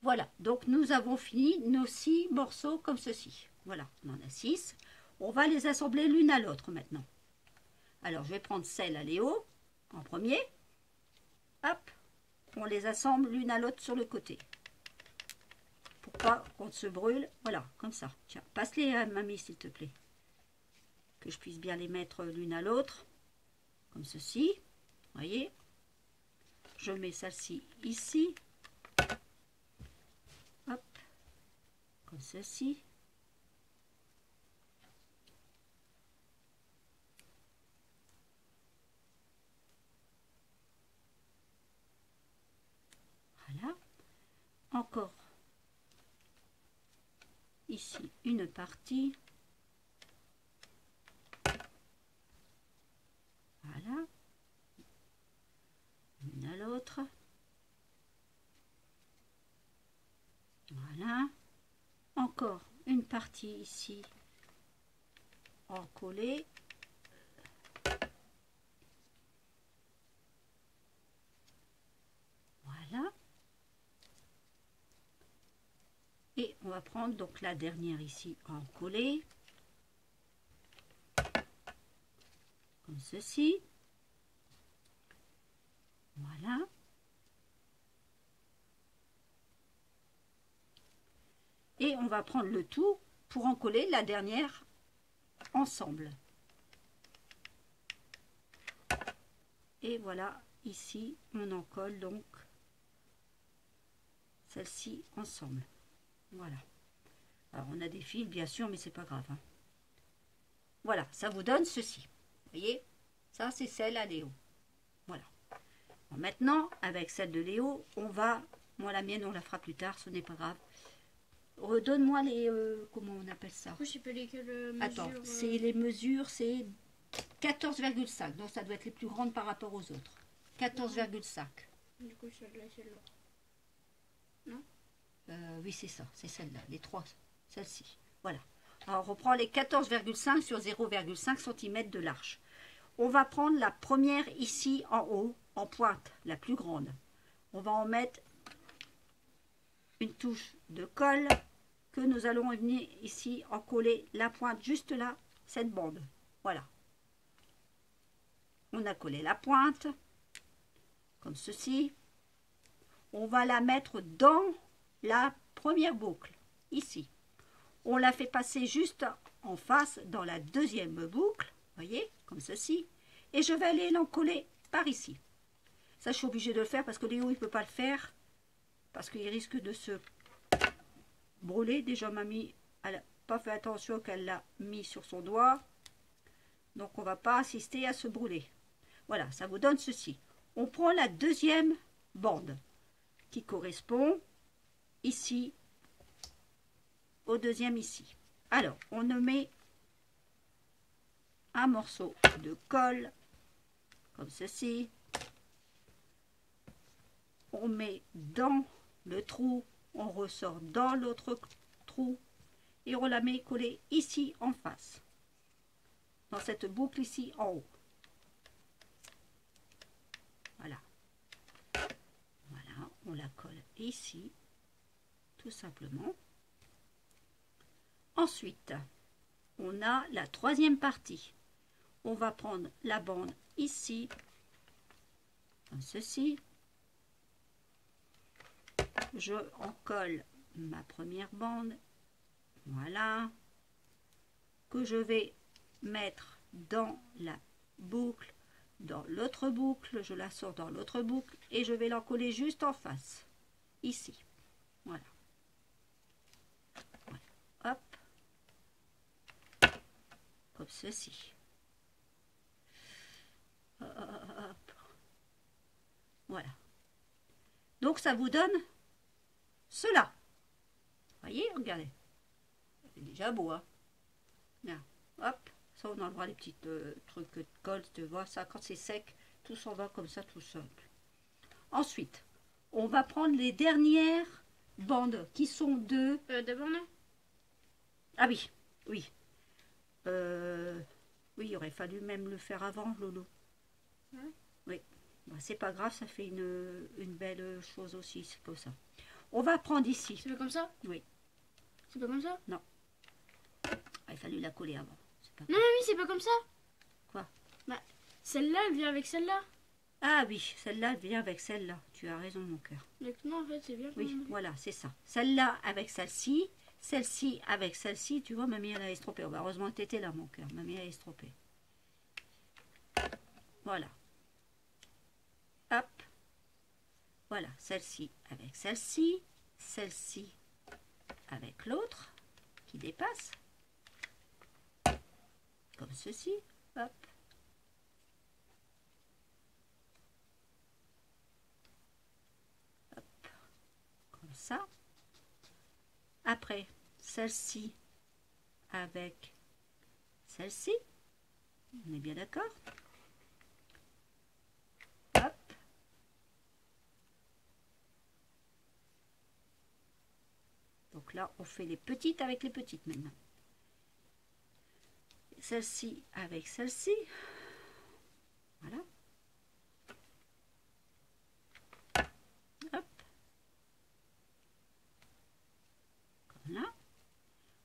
Voilà, donc nous avons fini nos 6 morceaux comme ceci. Voilà, on en a 6. On va les assembler l'une à l'autre maintenant. Alors, je vais prendre celle à Léo en premier. Hop, on les assemble l'une à l'autre sur le côté. Pour pas qu'on se brûle. Voilà, comme ça. Tiens, passe-les à mamie, s'il te plaît. Que je puisse bien les mettre l'une à l'autre. Comme ceci. Voyez. Je mets celle-ci ici. Hop. Comme ceci. Voilà. Encore ici une partie. Voilà. L'une à l'autre. Voilà. Encore une partie ici en collé. Voilà. Et on va prendre donc la dernière ici en collé. Comme ceci. Voilà. Et on va prendre le tout pour en coller la dernière ensemble. Et voilà, ici, on en colle donc celle-ci ensemble. Voilà. Alors, on a des fils, bien sûr, mais c'est pas grave. Hein. Voilà, ça vous donne ceci. Vous voyez, ça, c'est celle à Léo. Voilà. Bon, maintenant, avec celle de Léo, on va... Moi, la mienne, on la fera plus tard, ce n'est pas grave. Redonne-moi les... comment on appelle ça? Oui, je peux les que le mesure. Attends, c'est les mesures, c'est 14,5. Donc, ça doit être les plus grandes par rapport aux autres. 14,5. Du coup, celle-là, celle-là. Non? Oui, c'est ça, c'est celle-là, les trois, celle-ci. Voilà. Alors, on reprend les 14,5 sur 0,5 cm de large. On va prendre la première ici en haut, en pointe, la plus grande. On va en mettre une touche de colle que nous allons venir ici en coller la pointe juste là, cette bande. Voilà. On a collé la pointe, comme ceci. On va la mettre dans la première boucle, ici. On la fait passer juste en face dans la deuxième boucle, voyez, comme ceci. Et je vais aller l'encoller par ici. Ça, je suis obligée de le faire parce que Léo, il ne peut pas le faire. Parce qu'il risque de se brûler. Déjà, mamie, elle n'a pas fait attention qu'elle l'a mis sur son doigt. Donc, on ne va pas assister à se brûler. Voilà, ça vous donne ceci. On prend la deuxième bande qui correspond ici au deuxième ici. Alors, on met un morceau de colle comme ceci. On met dans le trou, on ressort dans l'autre trou et on la met collée ici en face, dans cette boucle ici en haut. Voilà. Voilà, on la colle ici, tout simplement. Ensuite, on a la troisième partie. On va prendre la bande ici, comme ceci. Je en colle ma première bande, voilà, que je vais mettre dans la boucle, dans l'autre boucle, je la sors dans l'autre boucle et je vais l'encoller juste en face, ici, voilà. Voilà. Hop, comme ceci. Hop. Voilà. Donc ça vous donne cela. Voyez, regardez. C'est déjà beau, hein. Là, hop, ça on enlèvera les petits trucs de colle, tu vois, ça quand c'est sec, tout s'en va comme ça, tout simple. Ensuite, on va prendre les dernières bandes qui sont de... D'abord, non? Ah oui, oui. Oui, il aurait fallu même le faire avant, Lolo. Ouais. Oui, bah, c'est pas grave, ça fait une belle chose aussi, c'est comme ça. On va prendre ici. C'est pas comme ça? Oui. C'est pas comme ça? Il a fallu la coller avant. Pas... Non, mamie, c'est pas comme ça. Quoi? Bah, celle-là, elle vient avec celle-là. Ah oui, celle-là vient avec celle-là. Tu as raison, mon cœur. Non, en fait, c'est bien. Oui, voilà, c'est ça. Celle-là avec celle-ci. Celle-ci avec celle-ci. Tu vois, mamie, elle a estrompé. Oh, bah, heureusement que tu étais là, mon cœur. Mamie a estrompé. Voilà. Hop. Voilà, celle-ci avec celle-ci. Celle-ci avec l'autre qui dépasse. Comme ceci. Hop. Hop. Comme ça. Après, celle-ci avec celle-ci. On est bien d'accord? Hop. Donc là, on fait les petites avec les petites maintenant. Celle-ci avec celle-ci. Voilà. Hop. Comme là.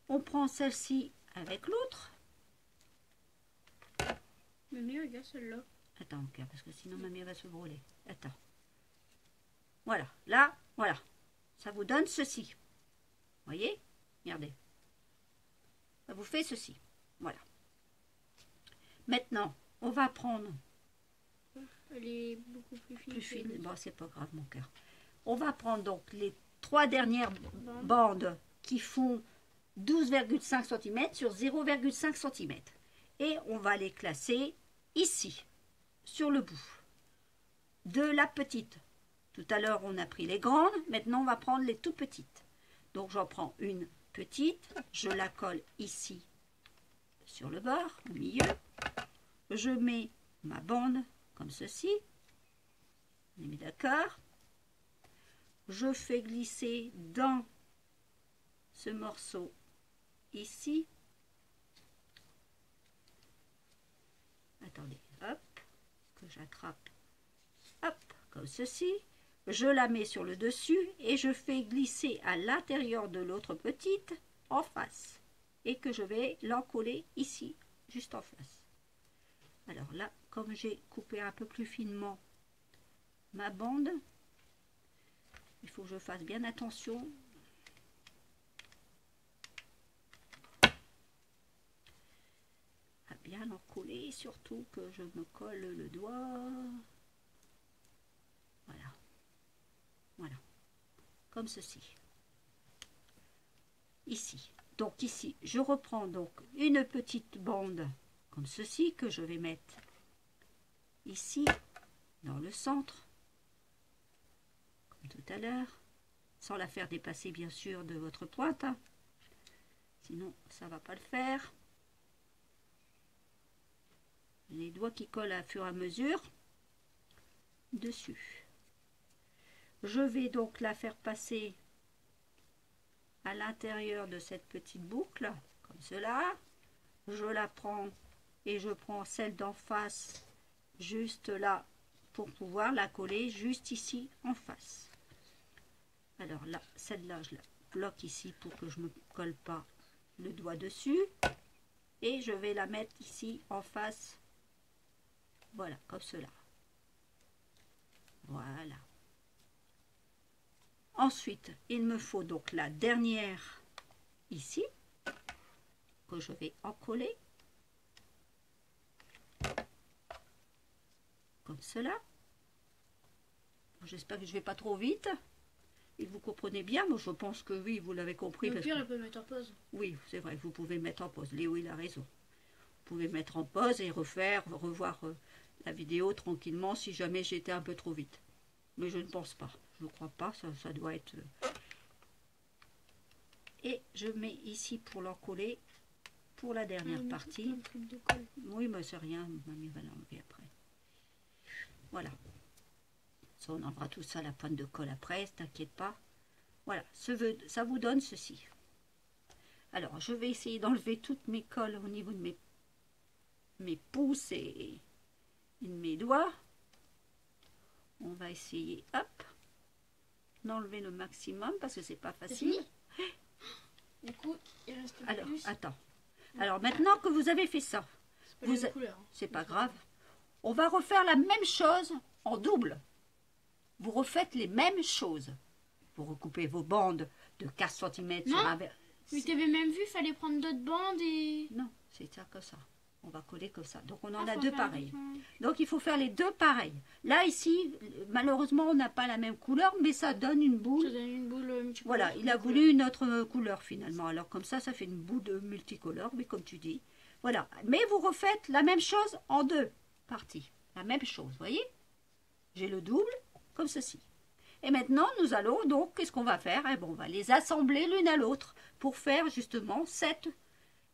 On prend celle-ci avec l'autre. Mamie, regarde celle-là. Attends, okay, parce que sinon mamie va se brûler. Attends. Voilà. Là, voilà. Ça vous donne ceci. Voyez? Regardez. Ça vous fait ceci. Voilà. Maintenant, on va prendre... Elle est beaucoup plus fine. Plus fine. Bon, c'est pas grave, mon cœur. On va prendre donc les 3 dernières bandes qui font 12,5 cm sur 0,5 cm. Et on va les classer ici, sur le bout de la petite. Tout à l'heure, on a pris les grandes. Maintenant, on va prendre les tout petites. Donc, j'en prends une petite. Je la colle ici, sur le bord, au milieu. Je mets ma bande comme ceci. On est mis d'accord. Je fais glisser dans ce morceau ici. Attendez, hop, que j'attrape, hop, comme ceci. Je la mets sur le dessus et je fais glisser à l'intérieur de l'autre petite en face. Et que je vais l'encoller ici, juste en face. Alors là, comme j'ai coupé un peu plus finement ma bande, il faut que je fasse bien attention. À bien l'encoller, surtout que je me colle le doigt. Voilà. Voilà. Comme ceci. Ici. Donc ici, je reprends donc une petite bande comme ceci que je vais mettre ici, dans le centre, comme tout à l'heure, sans la faire dépasser bien sûr de votre pointe, hein. Sinon ça va pas le faire. Les doigts qui collent à fur et à mesure dessus. Je vais donc la faire passer à l'intérieur de cette petite boucle, comme cela. Je la prends et je prends celle d'en face, juste là, pour pouvoir la coller juste ici en face. Alors là, celle-là, je la bloque ici pour que je ne me colle pas le doigt dessus. Et je vais la mettre ici en face. Voilà, comme cela. Voilà. Ensuite, il me faut donc la dernière ici, que je vais encoller. Comme cela. J'espère que je ne vais pas trop vite. Et vous comprenez bien, moi je pense que oui, vous l'avez compris. Au pire, elle peut mettre en pause. Oui, c'est vrai, vous pouvez mettre en pause. Léo, il a raison. Vous pouvez mettre en pause et revoir la vidéo tranquillement si jamais j'étais un peu trop vite. Mais je ne pense pas. Je ne crois pas, ça doit être... Et je mets ici pour l'encoller pour la dernière partie. Oui, mais c'est rien, mamie va l'enlever après. Voilà. Ça, on enlèvera tout ça à la pointe de colle après, t'inquiète pas. Voilà, ça vous donne ceci. Alors, je vais essayer d'enlever toutes mes colles au niveau de mes pouces et de mes doigts. On va essayer, hop. enlever le maximum parce que c'est pas C'est facile. fini. Du coup, il reste Alors, plus. attends. Alors, maintenant que vous avez fait ça, C'est pas les vous mêmes couleurs. Hein. c'est pas grave. On va refaire la même chose en double. Vous refaites les mêmes choses. Vous recoupez vos bandes de 15 cm sur Non. un verre. Mais t'avais même vu, fallait prendre d'autres bandes et. Non, c'est ça comme ça. On va coller comme ça. Donc, on en Ah, a faut deux faire pareils. attention. Donc, il faut faire les deux pareils. Là, ici, malheureusement, on n'a pas la même couleur, mais ça donne une Ça boule. donne une boule multicolore. Voilà, il a voulu une autre couleur finalement. Alors, comme ça fait une boule de multicolore, mais comme tu dis. Voilà. Mais vous refaites la même chose en deux parties. La même chose, voyez? J'ai le double, comme ceci. Et maintenant, nous allons donc, qu'est-ce qu'on va faire? Eh ben, on va les assembler l'une à l'autre pour faire justement cette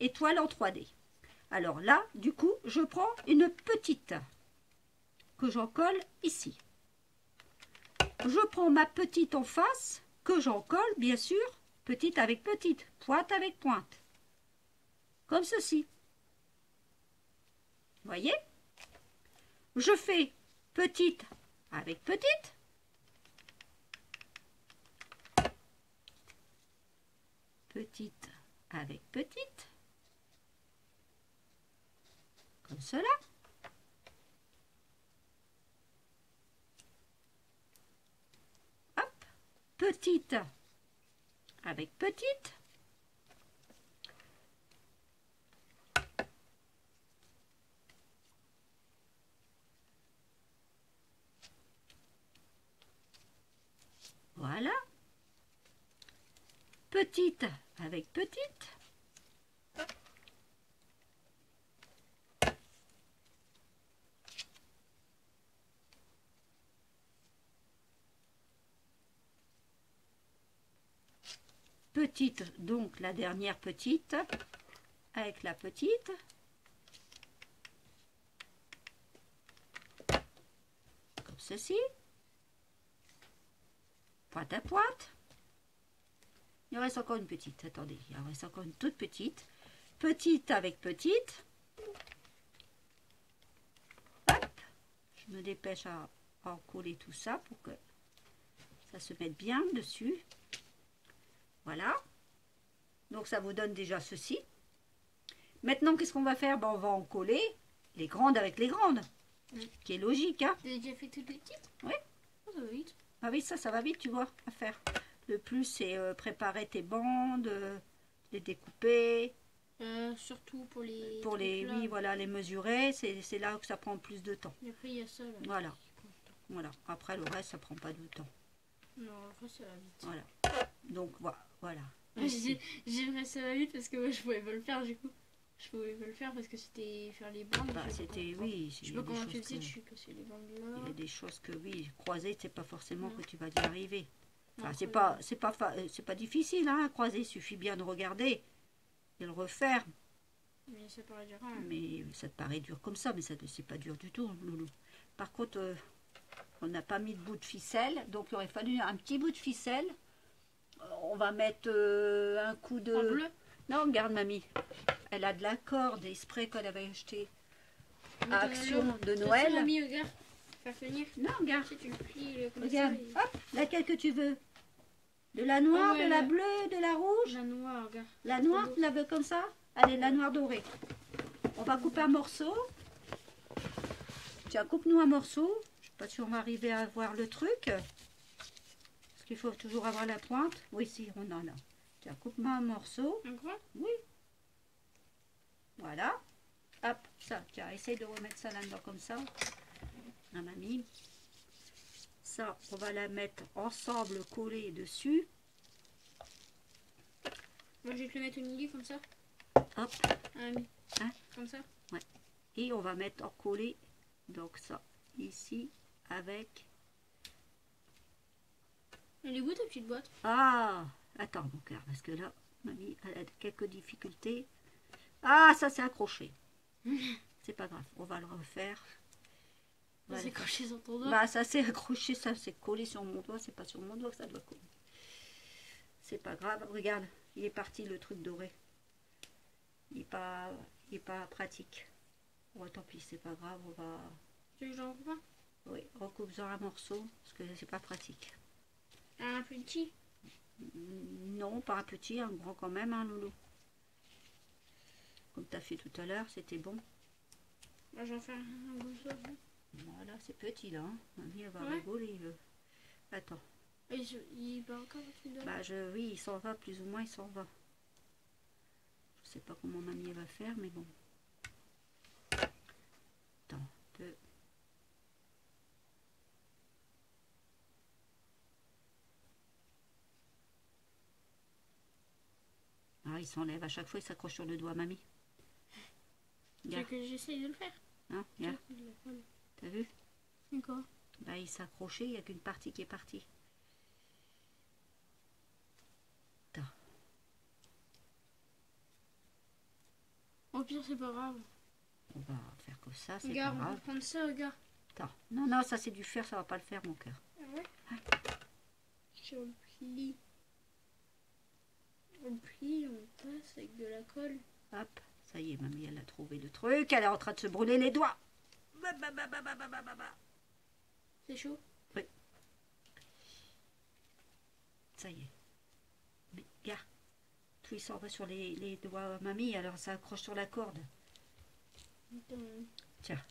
étoile en 3D. Alors là, du coup, je prends une petite que j'en colle ici. Je prends ma petite en face que j'en colle, bien sûr, petite avec petite, pointe avec pointe. Comme ceci. Voyez? Je fais petite avec petite. Petite avec petite. Comme cela. Hop. Petite avec petite. Voilà. Petite avec petite. Petite, donc la dernière petite, avec la petite. Comme ceci. Pointe à pointe. Il reste encore une petite, attendez, il en reste encore une toute petite. Petite avec petite. Hop. Je me dépêche à coller tout ça pour que ça se mette bien dessus. Voilà. Donc ça vous donne déjà ceci. Maintenant, qu'est-ce qu'on va faire? Ben, on va en coller les grandes avec les grandes. Qui est logique, hein? T'as déjà fait toutes les petites? Oui. Oh, ça va vite. Ah oui, ça va vite, tu vois, à faire. Le plus, c'est préparer tes bandes, les découper. Surtout pour les. Pour les, trucs là. oui, voilà, les mesurer, c'est là que ça prend plus de temps. Et après, il y a ça là. Voilà. Voilà. Après, le reste, ça prend pas de temps. Non, après, ça va vite. Voilà. Donc, voilà. J'aimerais ça va vite parce que moi, je pouvais pas le faire du coup. Je pouvais pas le faire parce que c'était faire les bandes. Bah, c'était, oui. Je sais pas comment tu le sais, je suis passé les bandes là. Il y a des choses que, oui, croiser, c'est pas forcément que tu vas y arriver. Enfin, Non, c'est pas difficile, hein, à croiser. Il suffit bien de regarder et le refaire. Mais ça paraît dur. Hein. Mais ça te paraît dur comme ça, mais ça c'est pas dur du tout, Loulou. Par contre, on n'a pas mis de bout de ficelle, donc il aurait fallu un petit bout de ficelle. On va mettre un coup de... En bleu. Non, regarde, mamie. Elle a de la corde exprès qu'on avait acheté Mais à t'en as Action l'autre. de Toi, Noël. mamie, regarde. Faire venir. Non, regarde. Tu sais, tu le plies comme Regarde. ça. et- Hop, laquelle que tu veux. De la noire, Ah ouais, de la ouais. bleue, de la rouge. La noire, regarde. La noire, tu la veux comme ça? Allez, la noire dorée. On va couper un morceau. Tiens, coupe-nous un morceau. Je sais pas si on va arriver à voir le truc. Parce qu'il faut toujours avoir la pointe. Oui, si, on en a. Tiens, coupe-moi un morceau. Un grand? Oui. Voilà. Hop, ça. Tiens, essaye de remettre ça là-dedans comme ça. La mamie. Ça, on va la mettre ensemble collée dessus. Moi, je vais te le mettre au milieu comme ça. Hop. Mamie. Hein? Comme ça. Et on va mettre en collé. Donc ça, ici, avec... Elle est où ta petite boîte? Ah, attends mon cœur, parce que là, mamie, elle a quelques difficultés. Ah, ça c'est accroché. C'est pas grave, on va le refaire. Voilà. C'est accroché sur ton doigt. Bah, ça c'est accroché, ça c'est collé sur mon doigt, c'est pas sur mon doigt que ça doit coller. C'est pas grave, regarde, il est parti le truc doré. Il est pas pratique. Bon, tant pis, c'est pas grave, on va... Tu veux que j'en coupe un? Oui, recoupe-en un morceau, parce que c'est pas pratique. Un petit. Non, pas un petit, un grand quand même, hein, Loulou. Comme tu as fait tout à l'heure, c'était bon. Moi, j'en fais un comme ça. Voilà, c'est petit là. Hein. Mamie, elle va Ouais. rigoler. Attends. Et il va encore un truc Bah, oui, il s'en va, plus ou moins, il s'en va. Je sais pas comment mamie va faire, mais bon. Attends, deux. Ah, il s'enlève à chaque fois, il s'accroche sur le doigt, mamie. Tu veux que j'essaye de le faire? Hein, regarde. T'as vu? D'accord. Bah, il s'est accroché, il n'y a qu'une partie qui est partie. Attends. Au pire, c'est pas grave. On va faire comme ça, c'est pas Regarde, on grave. va prendre ça, regarde. Attends. Non, non, ça c'est du fer, ça va pas le faire, mon cœur. Ah ouais? Sur le pli. On plie, on passe avec de la colle. Hop, ça y est, mamie, elle a trouvé le truc. Elle est en train de se brûler les doigts. C'est chaud? Oui. Ça y est. Mais regarde, tout il s'en va sur les doigts, mamie, alors ça accroche sur la corde. Attends. Tiens,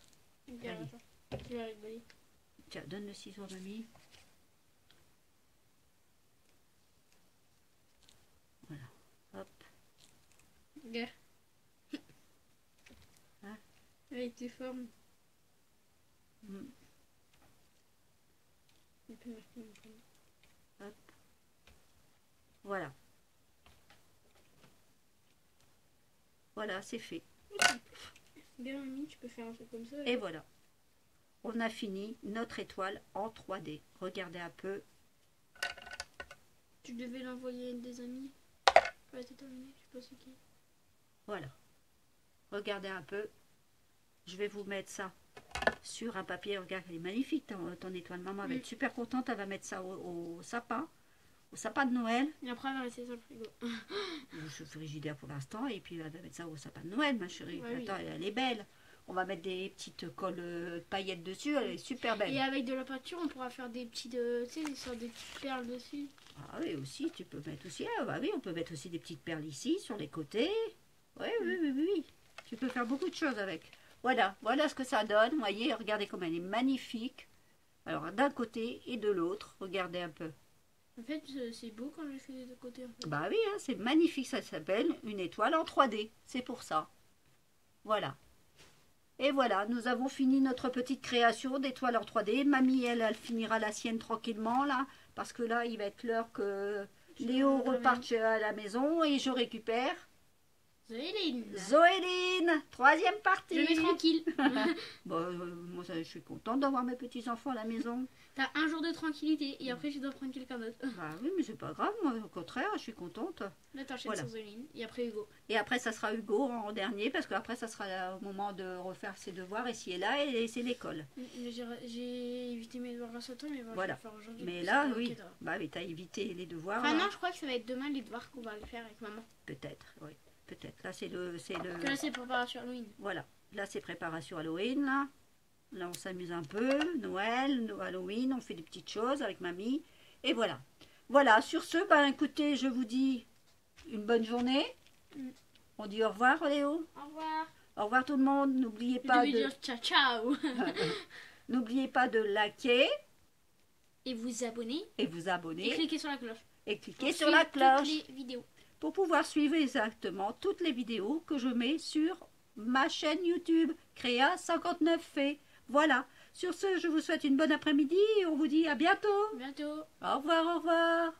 Regarde, attends. Tu vas rigoler. tiens, donne le ciseau à mamie. Voilà, hop. Regarde. Hein? Avec tes formes. Mm. Il peut marquer mon prénom. Hop. Voilà. Voilà, c'est fait. Bien, mamie, tu peux faire un truc comme ça. Et voilà. On a fini notre étoile en 3D. Regardez un peu. Tu devais l'envoyer à une des amies. Ouais, c'est terminé, je sais pas c'est qui. Voilà. Regardez un peu. Je vais vous mettre ça sur un papier. Regarde, elle est magnifique ton étoile. Maman va être super contente. Elle va mettre ça au sapin. Au sapin de Noël. Et après, elle va rester sur le frigo. Au frigidaire pour l'instant. Et puis elle va mettre ça au sapin de Noël, ma chérie. Ouais, attends, elle est belle. On va mettre des petites colles paillettes dessus. Elle est super belle. Et avec de la peinture, on pourra faire des petites, tu sais, des sortes de petites perles dessus. Ah oui, aussi, tu peux mettre aussi. Ah bah oui, on peut mettre aussi des petites perles ici, sur les côtés. Oui, oui, oui, oui, oui. Tu peux faire beaucoup de choses avec. Voilà, voilà ce que ça donne. Vous voyez, regardez comme elle est magnifique. Alors, d'un côté et de l'autre, regardez un peu. En fait, c'est beau quand je le fais des deux côtés. En fait. Bah oui, hein, c'est magnifique. Ça s'appelle une étoile en 3D. C'est pour ça. Voilà. Et voilà, nous avons fini notre petite création d'étoile en 3D. Mamie, elle finira la sienne tranquillement, là. Parce que là, il va être l'heure que Léo reparte à la maison et je récupère Zoéline. Zoéline, troisième partie. Je vais tranquille. Bon, moi, je suis contente d'avoir mes petits-enfants à la maison. T'as un jour de tranquillité et après, tu dois prendre quelqu'un d'autre. Bah oui, mais c'est pas grave, moi, au contraire, je suis contente. Là, t'enchaînes Voilà. sur Zoéline et après Hugo. Et après, ça sera Hugo en dernier, parce qu'après, ça sera au moment de refaire ses devoirs, et s'il est là, et c'est l'école. Mais j'ai évité mes devoirs grâce à toi, mais bon, Voilà. je vais le faire aujourd'hui. Mais parce là, que oui, ok, bah oui, t'as évité les devoirs. Enfin, là. non, je crois que ça va être demain les devoirs qu'on va le faire avec maman. Peut-être, oui, peut-être. Là, c'est le... Parce que là, c'est préparation Halloween. Voilà, là, c'est préparation Halloween, là. Là, on s'amuse un peu, Noël, Halloween, on fait des petites choses avec mamie. Et voilà. Voilà, sur ce, ben écoutez, je vous dis une bonne journée. On dit au revoir, Léo. Au revoir. Au revoir tout le monde. N'oubliez Je pas devais de... dire ciao ciao. N'oubliez pas de liker Et vous abonner. et vous Et abonner. cliquez sur la cloche. Et cliquez Pour sur suivre la cloche toutes les vidéos. pour pouvoir suivre exactement toutes les vidéos que je mets sur ma chaîne YouTube Créa 59 Fées. Voilà. Sur ce, je vous souhaite une bonne après-midi et on vous dit à bientôt. Bientôt. Au revoir, au revoir.